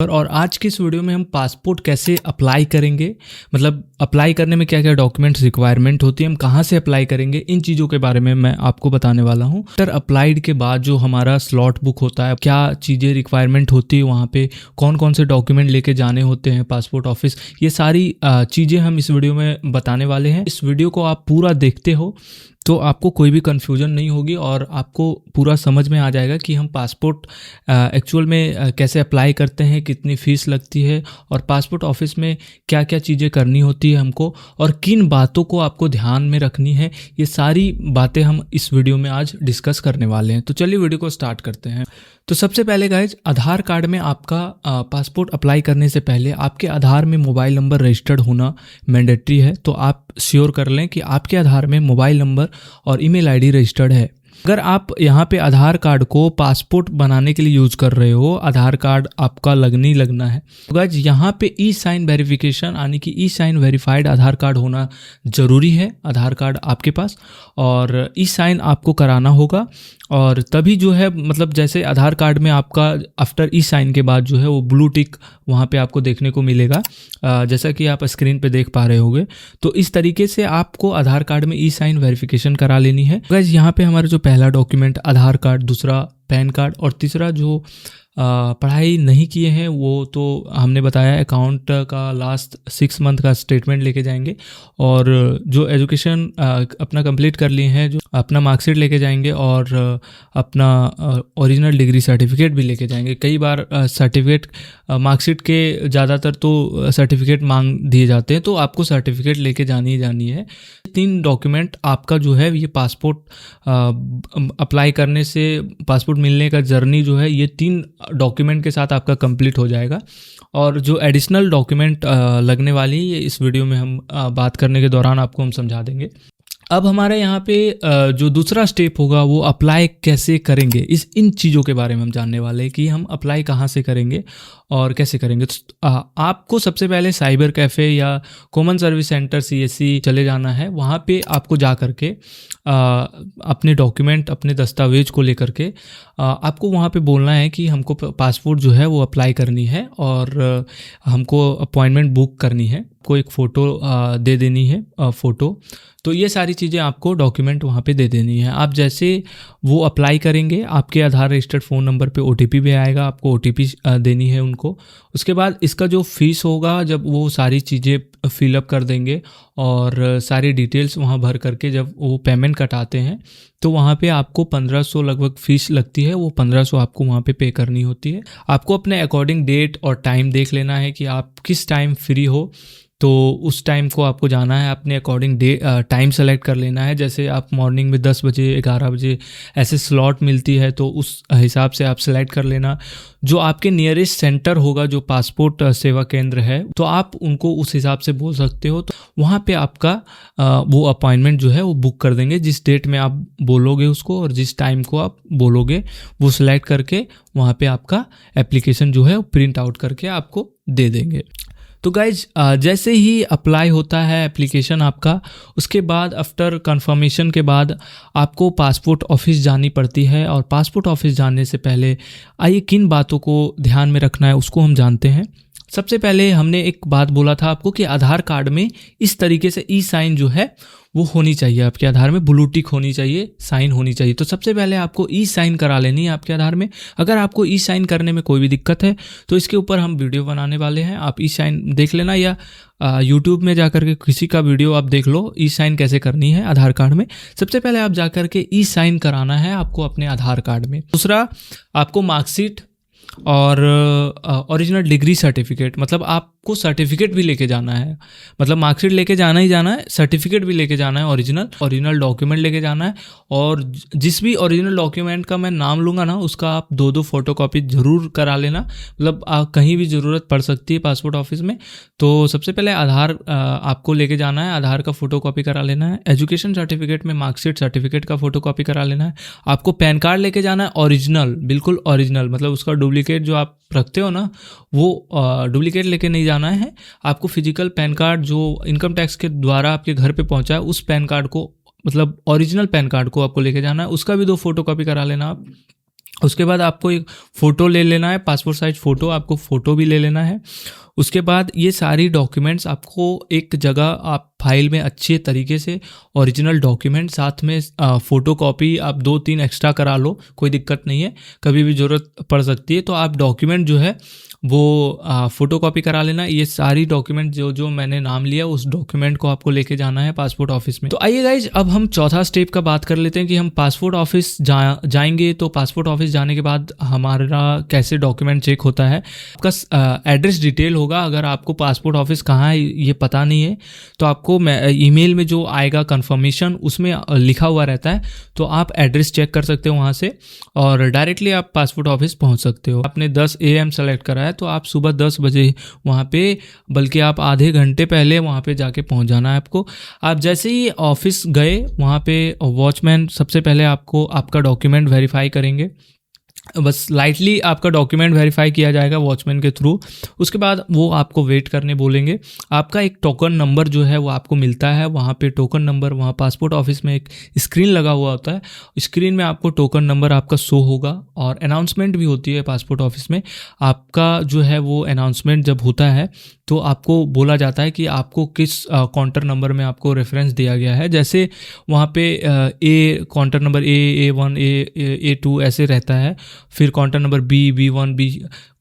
और आज की इस वीडियो में हम पासपोर्ट कैसे अप्लाई करेंगे, मतलब अप्लाई करने में क्या क्या डॉक्यूमेंट्स रिक्वायरमेंट होती है, हम कहाँ से अप्लाई करेंगे, इन चीज़ों के बारे में मैं आपको बताने वाला हूँ। आफ्टर अप्लाइड के बाद जो हमारा स्लॉट बुक होता है, क्या चीज़ें रिक्वायरमेंट होती है, वहाँ पे कौन कौन से डॉक्यूमेंट लेके जाने होते हैं पासपोर्ट ऑफिस, ये सारी चीज़ें हम इस वीडियो में बताने वाले हैं। इस वीडियो को आप पूरा देखते हो तो आपको कोई भी कन्फ्यूजन नहीं होगी और आपको पूरा समझ में आ जाएगा कि हम पासपोर्ट एक्चुअल में कैसे अप्लाई करते हैं, कितनी फ़ीस लगती है और पासपोर्ट ऑफिस में क्या क्या चीज़ें करनी होती है हमको और किन बातों को आपको ध्यान में रखनी है। ये सारी बातें हम इस वीडियो में आज डिस्कस करने वाले हैं। तो चलिए वीडियो को स्टार्ट करते हैं। तो सबसे पहले गाइज, आधार कार्ड में आपका पासपोर्ट अप्लाई करने से पहले आपके आधार में मोबाइल नंबर रजिस्टर्ड होना मैंडेटरी है। तो आप श्योर कर लें कि आपके आधार में मोबाइल नंबर और ईमेल आईडी रजिस्टर्ड है। अगर आप यहाँ पे आधार कार्ड को पासपोर्ट बनाने के लिए यूज़ कर रहे हो, आधार कार्ड आपका लगना है, तो गाइज यहाँ पे ई साइन वेरिफिकेशन यानी कि ई साइन वेरीफाइड आधार कार्ड होना ज़रूरी है आधार कार्ड आपके पास, और ई साइन आपको कराना होगा। और तभी जो है, मतलब जैसे आधार कार्ड में आपका आफ्टर ई साइन के बाद जो है वो ब्लू टिक वहाँ पे आपको देखने को मिलेगा, जैसा कि आप स्क्रीन पे देख पा रहे होंगे। तो इस तरीके से आपको आधार कार्ड में ई साइन वेरिफिकेशन करा लेनी है। गाइस, यहाँ पे हमारा जो पहला डॉक्यूमेंट आधार कार्ड, दूसरा पैन कार्ड और तीसरा जो पढ़ाई नहीं किए हैं वो तो हमने बताया अकाउंट का लास्ट 6 मंथ का स्टेटमेंट लेके जाएंगे, और जो एजुकेशन अपना कंप्लीट कर लिए हैं जो अपना मार्कशीट लेके जाएंगे और अपना ओरिजिनल डिग्री सर्टिफिकेट भी लेके जाएंगे। कई बार सर्टिफिकेट मार्कशीट के ज़्यादातर तो सर्टिफिकेट मांग दिए जाते हैं, तो आपको सर्टिफिकेट लेके जानी ही जानी है। 3 डॉक्यूमेंट आपका जो है ये पासपोर्ट अप्लाई करने से पासपोर्ट मिलने का जर्नी जो है ये 3 डॉक्यूमेंट के साथ आपका कंप्लीट हो जाएगा। और जो एडिशनल डॉक्यूमेंट लगने वाली है इस वीडियो में हम बात करने के दौरान आपको हम समझा देंगे। अब हमारे यहाँ पे जो दूसरा स्टेप होगा वो अप्लाई कैसे करेंगे, इन चीज़ों के बारे में हम जानने वाले हैं कि हम अप्लाई कहाँ से करेंगे और कैसे करेंगे। तो आपको सबसे पहले साइबर कैफ़े या कॉमन सर्विस सेंटर CSC चले जाना है। वहाँ पे आपको जा कर के अपने डॉक्यूमेंट, अपने दस्तावेज को लेकर के आपको वहाँ पे बोलना है कि हमको पासपोर्ट जो है वो अप्लाई करनी है और हमको अपॉइंटमेंट बुक करनी है, कोई एक फ़ोटो दे देनी है फ़ोटो। तो ये सारी चीज़ें आपको डॉक्यूमेंट वहाँ पे दे देनी है। आप जैसे वो अप्लाई करेंगे, आपके आधार रजिस्टर्ड फ़ोन नंबर पे OTP भी आएगा, आपको OTP देनी है उनको। उसके बाद इसका जो फ़ीस होगा, जब वो सारी चीज़ें फिलअप कर देंगे और सारी डिटेल्स वहाँ भर करके जब वो पेमेंट कटाते हैं तो वहाँ पे आपको 1500 लगभग फ़ीस लगती है। वो 1500 आपको वहाँ पे पे करनी होती है। आपको अपने अकॉर्डिंग डेट और टाइम देख लेना है कि आप किस टाइम फ्री हो, तो उस टाइम को आपको जाना है, अपने अकॉर्डिंग टाइम सेलेक्ट कर लेना है। जैसे आप मॉर्निंग में 10 बजे 11 बजे ऐसे स्लॉट मिलती है तो उस हिसाब से आप सेलेक्ट कर लेना। जो आपके नियरेस्ट सेंटर होगा, जो पासपोर्ट सेवा केंद्र है, तो आप उनको उस हिसाब से बोल सकते हो। तो वहाँ पे आपका वो अपॉइंटमेंट जो है वो बुक कर देंगे। जिस डेट में आप बोलोगे उसको और जिस टाइम को आप बोलोगे वो सिलेक्ट करके वहाँ पे आपका एप्लीकेशन जो है वो प्रिंट आउट करके आपको दे देंगे। तो गाइज, जैसे ही अप्लाई होता है एप्लीकेशन आपका, उसके बाद आफ्टर कंफर्मेशन के बाद आपको पासपोर्ट ऑफिस जानी पड़ती है। और पासपोर्ट ऑफिस जाने से पहले आइए किन बातों को ध्यान में रखना है उसको हम जानते हैं। सबसे पहले हमने एक बात बोला था आपको कि आधार कार्ड में इस तरीके से ई साइन जो है वो होनी चाहिए, आपके आधार में ब्लू टिक होनी चाहिए, साइन होनी चाहिए। तो सबसे पहले आपको ई साइन करा लेनी है आपके आधार में। अगर आपको ई साइन करने में कोई भी दिक्कत है तो इसके ऊपर हम वीडियो बनाने वाले हैं, आप ई साइन देख लेना, या यूट्यूब में जाकर के किसी का वीडियो आप देख लो ई साइन कैसे करनी है आधार कार्ड में। सबसे पहले आप जाकर के ई साइन कराना है आपको अपने आधार कार्ड में। दूसरा, आपको मार्कशीट और ओरिजिनल डिग्री सर्टिफिकेट, मतलब आपको सर्टिफिकेट भी लेके जाना है, मतलब मार्कशीट लेके जाना ही जाना है, सर्टिफिकेट भी लेके जाना है, ओरिजिनल डॉक्यूमेंट लेके जाना है। और जिस भी ओरिजिनल डॉक्यूमेंट का मैं नाम लूँगा ना, उसका आप 2-2 फोटोकॉपी ज़रूर करा लेना, मतलब कहीं भी ज़रूरत पड़ सकती है पासपोर्ट ऑफिस में। तो सबसे पहले आधार आपको लेके जाना है, आधार का फ़ोटोकॉपी करा लेना है। एजुकेशन सर्टिफिकेट में मार्कशीट सर्टिफिकेट का फ़ोटोकॉपी करा लेना है। आपको पैन कार्ड लेके जाना है ओरिजिनल, बिल्कुल ओरिजिनल, मतलब उसका डुप्लीकेट जो आप रखते हो ना वो डुप्लीकेट लेके नहीं जाना है। आपको फिजिकल पैन कार्ड जो इनकम टैक्स के द्वारा आपके घर पे पहुंचा है उस पैन कार्ड को, मतलब ओरिजिनल पैन कार्ड को आपको लेके जाना है, उसका भी 2 फोटोकॉपी करा लेना आप। उसके बाद आपको एक फ़ोटो ले लेना है, पासपोर्ट साइज फ़ोटो, आपको फ़ोटो भी ले लेना है। उसके बाद ये सारी डॉक्यूमेंट्स आपको एक जगह आप फाइल में अच्छे तरीके से ओरिजिनल डॉक्यूमेंट साथ में फ़ोटो कॉपी आप 2-3 एक्स्ट्रा करा लो, कोई दिक्कत नहीं है, कभी भी ज़रूरत पड़ सकती है। तो आप डॉक्यूमेंट जो है वो फ़ोटो कॉपी करा लेना। ये सारी डॉक्यूमेंट जो जो मैंने नाम लिया उस डॉक्यूमेंट को आपको लेके जाना है पासपोर्ट ऑफिस में। तो आइए गाइज, अब हम चौथा स्टेप का बात कर लेते हैं कि हम पासपोर्ट ऑफिस जाएंगे। तो पासपोर्ट ऑफिस जाने के बाद हमारा कैसे डॉक्यूमेंट चेक होता है, आपका एड्रेस डिटेल होगा। अगर आपको पासपोर्ट ऑफिस कहाँ है ये पता नहीं है तो आपको ईमेल में जो आएगा कंफर्मेशन उसमें लिखा हुआ रहता है, तो आप एड्रेस चेक कर सकते हो वहाँ से और डायरेक्टली आप पासपोर्ट ऑफिस पहुँच सकते हो। आपने 10 AM सेलेक्ट करा है तो आप सुबह 10 बजे वहाँ पे, बल्कि आप आधे घंटे पहले वहाँ पे जाके पहुँच जाना है आपको। आप जैसे ही ऑफिस गए वहाँ पे वॉचमैन सबसे पहले आपको आपका डॉक्यूमेंट वेरीफाई करेंगे। बस लाइटली आपका डॉक्यूमेंट वेरीफाई किया जाएगा वॉचमैन के थ्रू। उसके बाद वो आपको वेट करने बोलेंगे। आपका एक टोकन नंबर जो है वो आपको मिलता है, वहाँ पे टोकन नंबर, वहाँ पासपोर्ट ऑफिस में एक स्क्रीन लगा हुआ होता है, स्क्रीन में आपको टोकन नंबर आपका शो होगा। और अनाउंसमेंट भी होती है पासपोर्ट ऑफिस में। आपका जो है वो अनाउंसमेंट जब होता है तो आपको बोला जाता है कि आपको किस काउंटर नंबर में आपको रेफरेंस दिया गया है। जैसे वहाँ पे ए काउंटर नंबर A1 A2 ऐसे रहता है, फिर counter number B1 B,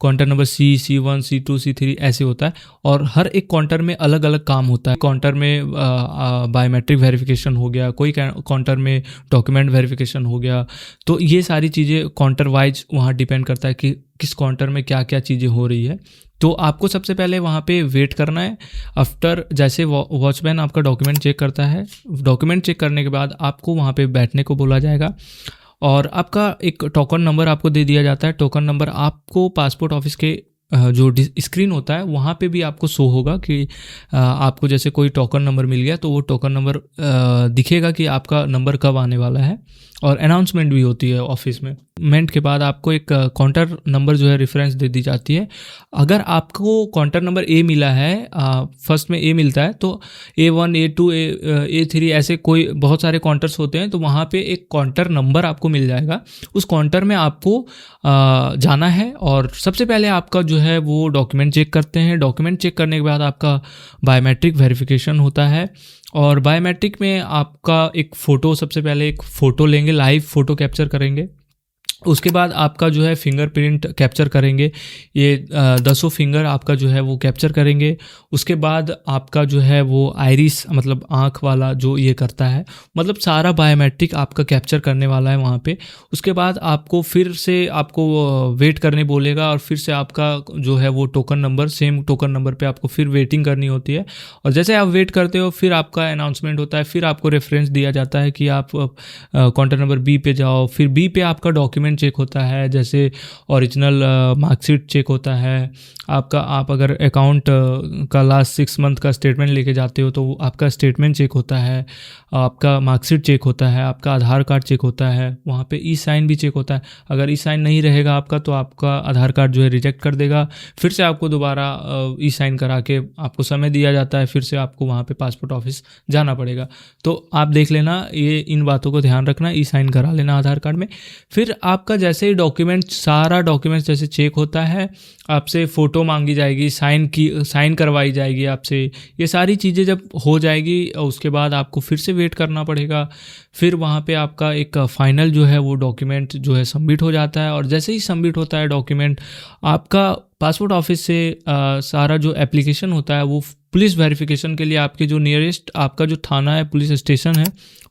counter number C1 C2 C3 ऐसे होता है। और हर एक काउंटर में अलग अलग काम होता है। काउंटर में बायोमेट्रिक वेरिफिकेशन हो गया, कोई काउंटर में डॉक्यूमेंट वेरिफिकेशन हो गया। तो ये सारी चीज़ें काउंटर वाइज वहाँ डिपेंड करता है कि किस काउंटर में क्या क्या चीज़ें हो रही है। तो आपको सबसे पहले वहाँ पे वेट करना है। आफ्टर जैसे वॉचमैन आपका डॉक्यूमेंट चेक करता है, डॉक्यूमेंट चेक करने के बाद आपको वहाँ पे बैठने को बोला जाएगा और आपका एक टोकन नंबर आपको दे दिया जाता है। टोकन नंबर आपको पासपोर्ट ऑफिस के जो स्क्रीन होता है वहाँ पे भी आपको शो होगा कि आपको जैसे कोई टोकन नंबर मिल गया तो वो टोकन नंबर दिखेगा कि आपका नंबर कब आने वाला है। और अनाउंसमेंट भी होती है ऑफिस में। मेंट के बाद आपको एक काउंटर नंबर जो है रेफरेंस दे दी जाती है। अगर आपको काउंटर नंबर ए मिला है, फर्स्ट में ए मिलता है, तो A1 A2 A3 ऐसे कोई बहुत सारे काउंटर्स होते हैं, तो वहाँ पे एक काउंटर नंबर आपको मिल जाएगा। उस काउंटर में आपको जाना है और सबसे पहले आपका जो है वो डॉक्यूमेंट चेक करते हैं। डॉक्यूमेंट चेक करने के बाद आपका बायोमेट्रिक वेरिफिकेशन होता है और बायोमेट्रिक में आपका एक फ़ोटो, सबसे पहले एक फ़ोटो लेंगे, लाइव फ़ोटो कैप्चर करेंगे। उसके बाद आपका जो है फिंगरप्रिंट कैप्चर करेंगे, ये 10 फिंगर आपका जो है वो कैप्चर करेंगे। उसके बाद आपका जो है वो आइरिस मतलब आँख वाला जो ये करता है, मतलब सारा बायोमेट्रिक आपका कैप्चर करने वाला है वहाँ पे। उसके बाद आपको फिर से आपको वेट करने बोलेगा और फिर से आपका जो है वो token number, same token number पे आपको फिर वेटिंग करनी होती है। और जैसे आप वेट करते हो फिर आपका अनाउंसमेंट होता है, फिर आपको रेफरेंस दिया जाता है कि आप काउंटर नंबर B पे जाओ। फिर B पे आपका डॉक्यूमेंट चेक होता है, जैसे ओरिजिनल मार्कशीट चेक होता है आपका। आप अगर अकाउंट का लास्ट 6 मंथ का स्टेटमेंट लेके जाते हो तो आपका स्टेटमेंट चेक होता है, आपका मार्कशीट चेक होता है, आपका आधार कार्ड चेक होता है, वहाँ पे ई साइन भी चेक होता है। अगर ई साइन नहीं रहेगा आपका तो आपका आधार कार्ड जो है रिजेक्ट कर देगा। फिर से आपको दोबारा ई साइन करा के आपको समय दिया जाता है, फिर से आपको वहाँ पे पासपोर्ट ऑफिस जाना पड़ेगा। तो आप देख लेना, ये इन बातों को ध्यान रखना, ई साइन करा लेना आधार कार्ड में। फिर आपका जैसे ही डॉक्यूमेंट, सारा डॉक्यूमेंट जैसे चेक होता है, आपसे फ़ोटो मांगी जाएगी, साइन करवाई जाएगी आपसे। ये सारी चीज़ें जब हो जाएगी उसके बाद आपको फिर से वेट करना पड़ेगा। फिर वहाँ पे आपका एक फाइनल जो है वो डॉक्यूमेंट जो है सबमिट हो जाता है। और जैसे ही सबमिट होता है डॉक्यूमेंट, आपका पासपोर्ट ऑफिस से सारा जो एप्लीकेशन होता है वो पुलिस वेरिफिकेशन के लिए आपके जो नियरेस्ट आपका जो थाना है, पुलिस स्टेशन है,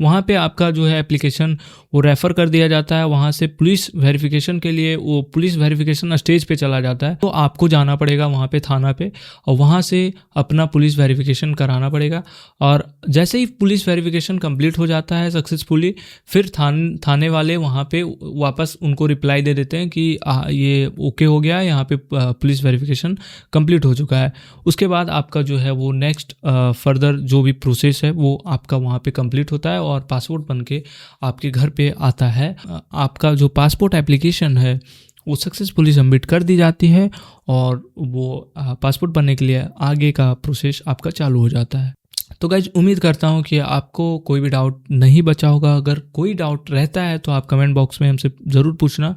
वहाँ पे आपका जो है एप्लीकेशन वो रेफ़र कर दिया जाता है। वहाँ से पुलिस वेरिफिकेशन के लिए वो पुलिस वेरिफिकेशन स्टेज पे चला जाता है, तो आपको जाना पड़ेगा वहाँ पे थाना पे और वहाँ से अपना पुलिस वेरिफिकेशन कराना पड़ेगा। और जैसे ही पुलिस वेरिफिकेशन कंप्लीट हो जाता है सक्सेसफुली, फिर थाने वाले वहाँ पे वापस उनको रिप्लाई दे देते हैं कि ये ओके हो गया, यहाँ पे पुलिस वेरिफिकेशन कंप्लीट हो चुका है। उसके बाद आपका जो है वो नेक्स्ट फर्दर जो भी प्रोसेस है वो आपका वहाँ पे कंप्लीट होता है और पासपोर्ट बनके आपके घर पे आता है। आपका जो पासपोर्ट एप्लीकेशन है वो सक्सेसफुली सबमिट कर दी जाती है और वो पासपोर्ट बनने के लिए आगे का प्रोसेस आपका चालू हो जाता है। तो गाइज उम्मीद करता हूँ कि आपको कोई भी डाउट नहीं बचा होगा। अगर कोई डाउट रहता है तो आप कमेंट बॉक्स में हमसे ज़रूर पूछना,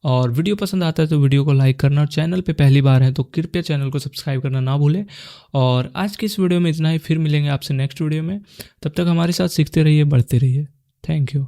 और वीडियो पसंद आता है तो वीडियो को लाइक करना, और चैनल पे पहली बार है तो कृपया चैनल को सब्सक्राइब करना ना भूलें। और आज की इस वीडियो में इतना ही, फिर मिलेंगे आपसे नेक्स्ट वीडियो में। तब तक हमारे साथ सीखते रहिए, बढ़ते रहिए। Thank you.